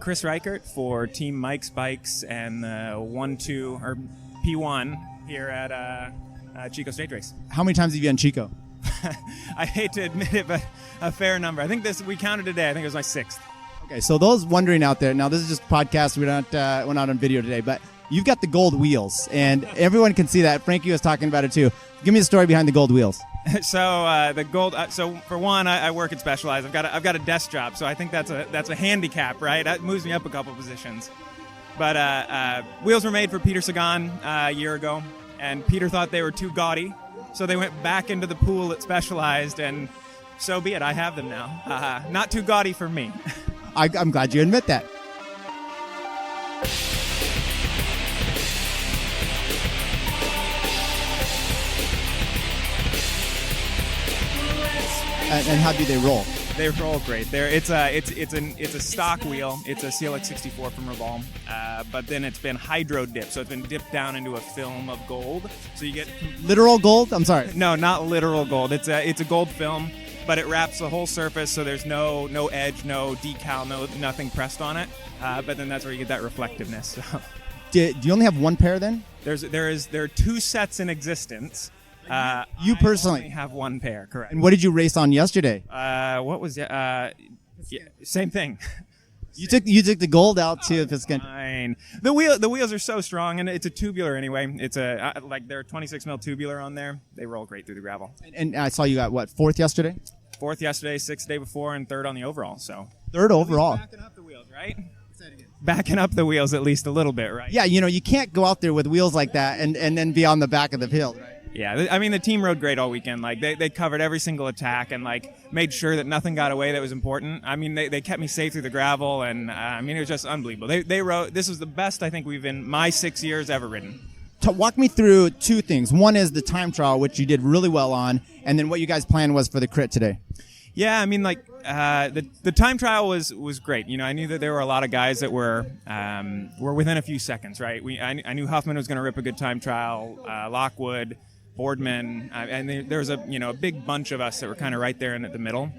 Chris Riekert for Team Mike's Bikes and the 1-2 or P1 here at Chico Stage Race. How many times have you been Chico? I hate to admit it, but a fair number. I think we counted today. I think it was my 6th. Okay, so those wondering out there, now this is just a podcast. We're not on video today, but you've got the gold wheels, and everyone can see that. Frankie was talking about it too. Give me the story behind the gold wheels. So the gold. So for one, I work at Specialized. I've got a desk job, so I think that's a handicap, right? That moves me up a couple positions. But wheels were made for Peter Sagan a year ago, and Peter thought they were too gaudy, so they went back into the pool at Specialized, and so be it. I have them now. Not too gaudy for me. I'm glad you admit that. And how do they roll? They roll great. It's a stock wheel. It's a CLX 64 from Revolve, but then it's been hydro dipped, so it's been dipped down into a film of gold. So you get literal gold. I'm sorry. No, not literal gold. It's a gold film, but it wraps the whole surface, so there's no edge, no decal, nothing pressed on it. But then that's where you get that reflectiveness. So. Do you only have one pair then? There are 2 sets in existence. You personally I only have one pair, correct? And what did you race on yesterday? What was same thing. You took the gold out too. If it's good. Fine. The wheels are so strong, and it's a tubular anyway. It's they're 26 mil tubular on there. They roll great through the gravel. And I saw you got what, 4th yesterday? 4th yesterday, 6th day before, and 3rd on the overall. So 3rd overall. Backing up the wheels, right? Backing up the wheels at least a little bit, right? Yeah, you can't go out there with wheels like that and then be on the back of the hill, right? Yeah, I mean, the team rode great all weekend. Like, they covered every single attack and, like, made sure that nothing got away that was important. I mean, they kept me safe through the gravel, and, I mean, it was just unbelievable. They rode – this was the best I think we've in my 6 years ever ridden. Walk me through 2 things. One is the time trial, which you did really well on, and then what you guys' plan was for the crit today. Yeah, I mean, like, the time trial was great. I knew that there were a lot of guys that were within a few seconds, right? I knew Huffman was going to rip a good time trial, Lockwood – Boardman, and there was a big bunch of us that were kind of right there in the middle.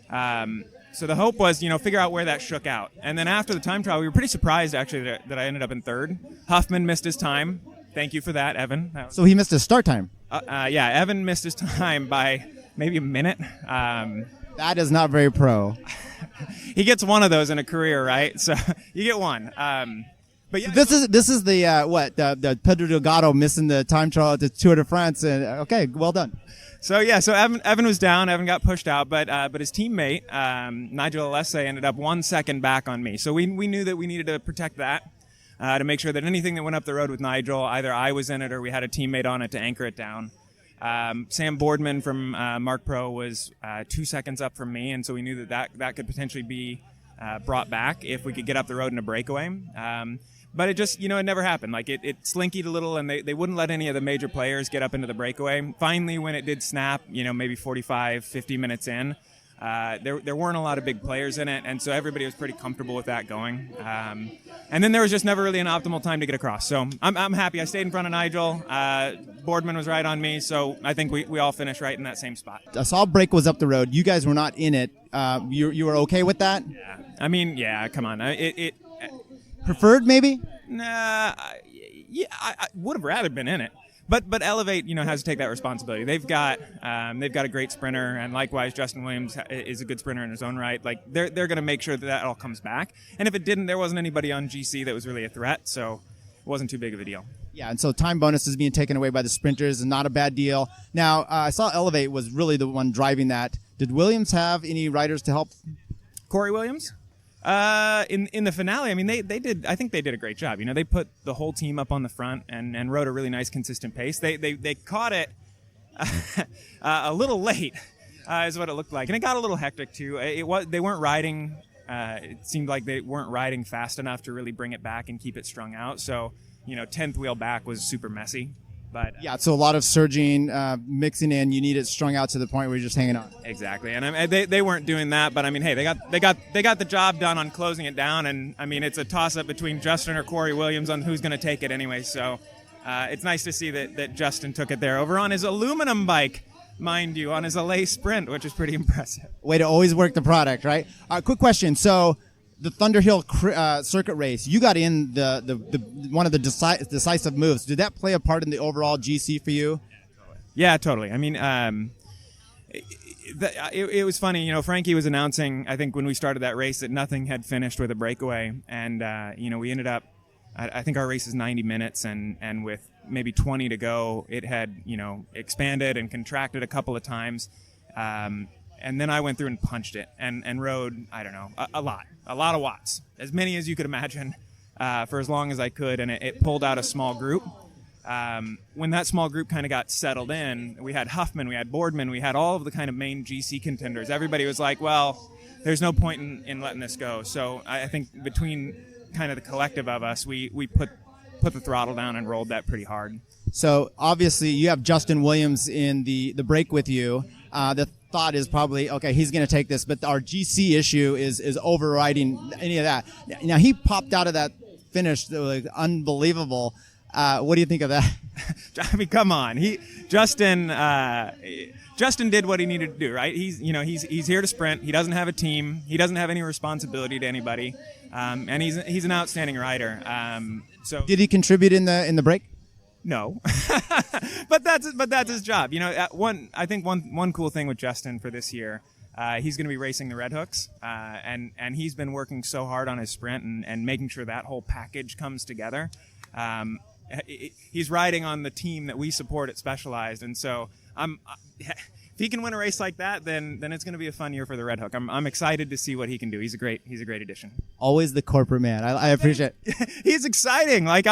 So the hope was, figure out where that shook out. And then after the time trial, we were pretty surprised, actually, that I ended up in 3rd. Huffman missed his time. Thank you for that, Evan. So he missed his start time? Yeah, Evan missed his time by maybe a minute. That is not very pro. He gets one of those in a career, right? So you get one. But yeah, this is the Pedro Delgado missing the time trial at the Tour de France, and okay, well done. So Evan was down. Evan got pushed out, but his teammate Nigel Alessi ended up 1 second back on me. So we knew that we needed to protect that to make sure that anything that went up the road with Nigel, either I was in it or we had a teammate on it to anchor it down. Sam Boardman from Mark Pro was 2 seconds up from me, and so we knew that could potentially be brought back if we could get up the road in a breakaway. But it just, it never happened. Like, it slinkied a little, and they wouldn't let any of the major players get up into the breakaway. Finally, when it did snap, maybe 45, 50 minutes in, there weren't a lot of big players in it, and so everybody was pretty comfortable with that going. And then there was just never really an optimal time to get across. So I'm happy. I stayed in front of Nigel. Boardman was right on me, so I think we all finished right in that same spot. I saw break was up the road. You guys were not in it. You were okay with that? Yeah. I mean, yeah, come on. Preferred, maybe? Nah, yeah, I would have rather been in it. But Elevate, has to take that responsibility. They've got a great sprinter, and likewise, Justin Williams is a good sprinter in his own right. Like, they're going to make sure that all comes back. And if it didn't, there wasn't anybody on GC that was really a threat, so it wasn't too big of a deal. Yeah, and so time bonus is being taken away by the sprinters is not a bad deal. Now, I saw Elevate was really the one driving that. Did Williams have any riders to help? Corey Williams? In the finale, I mean, they did. I think they did a great job. They put the whole team up on the front and rode a really nice, consistent pace. They caught it a little late, is what it looked like, and it got a little hectic too. They weren't riding. It seemed like they weren't riding fast enough to really bring it back and keep it strung out. So 10th wheel back was super messy. But yeah, so a lot of surging, mixing in. You need it strung out to the point where you're just hanging on. Exactly, and they weren't doing that. But I mean, hey, they got the job done on closing it down. And I mean, it's a toss up between Justin or Corey Williams on who's going to take it anyway. So it's nice to see that Justin took it there over on his aluminum bike, mind you, on his LA Sprint, which is pretty impressive. Way to always work the product, right? Quick question. So the Thunderhill circuit race, you got in the one of the decisive moves. Did that play a part in the overall GC for you? Yeah, totally. I mean, it was funny. Frankie was announcing, I think when we started that race, that nothing had finished with a breakaway, and we ended up. I think our race is 90 minutes, and with maybe 20 to go, it had expanded and contracted a couple of times. And then I went through and punched it and rode, I don't know, a lot of watts, as many as you could imagine, for as long as I could. And it pulled out a small group. When that small group kind of got settled in, we had Huffman, we had Boardman, we had all of the kind of main GC contenders. Everybody was like, well, there's no point in letting this go. So I think between kind of the collective of us, we put the throttle down and rolled that pretty hard. So obviously you have Justin Williams in the break with you. The thought is probably, okay, he's going to take this, but our GC issue is overriding any of that. Now, he popped out of that finish, like, unbelievable. What do you think of that? I mean, come on. Justin did what he needed to do, right? He's here to sprint. He doesn't have a team. He doesn't have any responsibility to anybody, and he's an outstanding rider. So did he contribute in the break? No, but that's his job. I think one cool thing with Justin for this year, he's going to be racing the Red Hooks, and he's been working so hard on his sprint and making sure that whole package comes together. He's riding on the team that we support at Specialized, and so if he can win a race like that, then it's going to be a fun year for the Red Hook. I'm excited to see what he can do. He's a great addition. Always the corporate man. I appreciate it. He's exciting. Like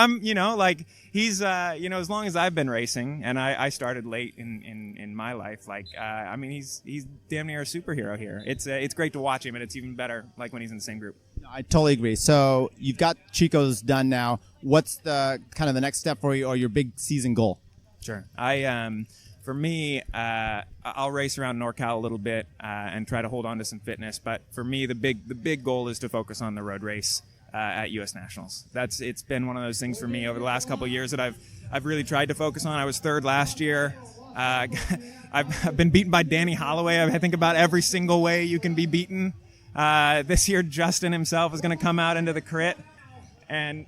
he's as long as I've been racing, and I started late in my life. He's damn near a superhero here. It's great to watch him, and it's even better like when he's in the same group. I totally agree. So you've got Chico's done now. What's the kind of the next step for you, or your big season goal? Sure. For me, I'll race around NorCal a little bit and try to hold on to some fitness. But for me, the big goal is to focus on the road race at U.S. Nationals. It's been one of those things for me over the last couple of years that I've really tried to focus on. I was third last year. I've been beaten by Danny Holloway. I think about every single way you can be beaten. This year, Justin himself is going to come out into the crit and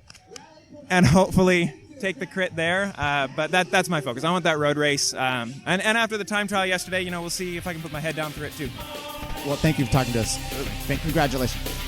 hopefully take the crit there, but that's my focus. I want that road race, and after the time trial yesterday, we'll see if I can put my head down through it too. Well, thank you for talking to us. Congratulations.